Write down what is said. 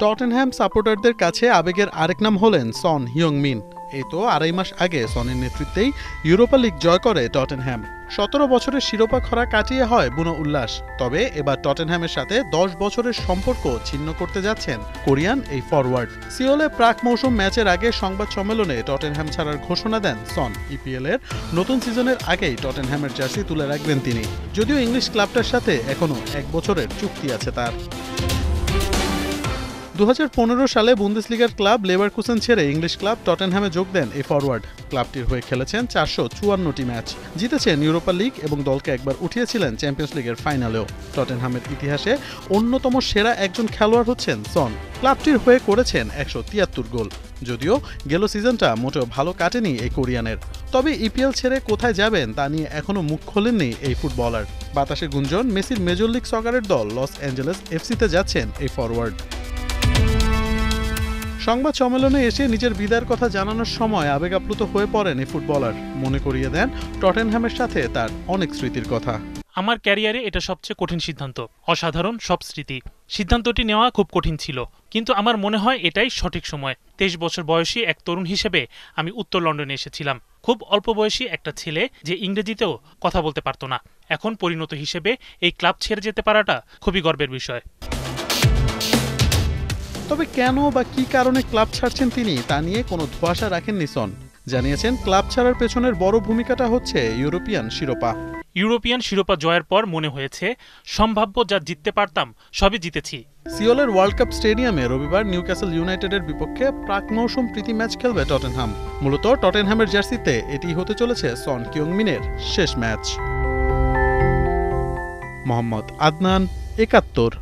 Tottenham সাপোর্টারদের কাছে আবেগের আরেক নাম হলেন সন হিয়ং-মিন। এই তো ২.৫ মাস আগে সনের নেতৃত্বেই ইউরোপা লিগ জয় করে টটেনহ্যাম। ১৭ বছরের শিরোপা খরা কাটিয়ে হয় বুনো উল্লাস। তবে এবার টটেনহ্যামের সাথে ১০ বছরের সম্পর্ক ছিন্ন করতে যাচ্ছেন কোরিয়ান এই ফরওয়ার্ড। সিওলে প্রাক মৌসুম ম্যাচের আগে সংবাদ সম্মেলনে টটেনহ্যাম ছাড়ার ঘোষণা দেন সন। ইপিএল এর নতুন সিজনের আগেই টটেনহ্যামের জার্সি তুলে রাখবেন তিনি, যদিও ইংলিশ ক্লাবটার সাথে এখনও ১ বছরের চুক্তি আছে তার। ২০১৫ সালে বুন্দেসলিগার ক্লাব লেভারকুসেন ছেড়ে ইংলিশ ক্লাব টটেনহ্যামে যোগ দেন এই ফরওয়ার্ড। ক্লাবটির হয়ে খেলেছেন ৪৫৪টি ম্যাচ, জিতেছেন ইউরোপা লিগ এবং দলকে একবার উঠিয়েছিলেন চ্যাম্পিয়ন্স লিগের ফাইনালেও। টটেনহ্যামের ইতিহাসে অন্যতম সেরা একজন খেলোয়াড় হচ্ছেন সন। ক্লাবটির হয়ে করেছেন ১৭৩ গোল। যদিও গেল সিজনটা মোটেও ভালো কাটেনি এই কোরিয়ানের। তবে ইপিএল ছেড়ে কোথায় যাবেন তা নিয়ে এখনও মুখ খোলেননি এই ফুটবলার। বাতাসে গুঞ্জন, মেসির মেজর লিগ সকারের দল লস অ্যাঞ্জেলেস এফসিতে যাচ্ছেন এই ফরওয়ার্ড। সংবাদ সম্মেলনে এসে নিজের বিদায়ের কথা জানানোর সময় আবেগাপ্লুত হয়ে পড়েন এই ফুটবলার। মনে করিয়ে দেন টটেনহ্যামের সাথে তার অনেক স্মৃতির কথা। আমার ক্যারিয়ারে এটা সবচেয়ে কঠিন সিদ্ধান্ত, অসাধারণ সব স্মৃতি। সিদ্ধান্তটি নেওয়া খুব কঠিন ছিল, কিন্তু আমার মনে হয় এটাই সঠিক সময়। ২৩ বছর বয়সী এক তরুণ হিসেবে আমি উত্তর লন্ডনে এসেছিলাম। খুব অল্প বয়সী একটা ছেলে যে ইংরেজিতেও কথা বলতে পারত না। এখন পরিণত হিসেবে এই ক্লাব ছেড়ে যেতে পারাটা খুবই গর্বের বিষয়। তবে কেন বা কি কারণে ক্লাব ছাড়ছেন তিনি তা নিয়ে কোনো ধোঁয়াশা রাখেননি সন। জানিয়েছেন ক্লাব ছাড়ার পেছনের বড় ভূমিকাটা হচ্ছে ইউরোপিয়ান শিরোপা। ইউরোপিয়ান শিরোপা জয়ের পর মনে হয়েছে সম্ভাব্য যা জিততে পারতাম সবই জিতেছি। সিওলের ওয়ার্ল্ড কাপ স্টেডিয়ামে রবিবার নিউক্যাসল ইউনাইটেডের বিপক্ষে প্রাক মৌসুম প্রীতি ম্যাচ খেলবে টটেনহ্যাম। মূলত টটেনহ্যামের জার্সিতে এটি হতে চলেছে সন হিয়ং-মিনের শেষ ম্যাচ। মোহাম্মদ আদনান, ৭১।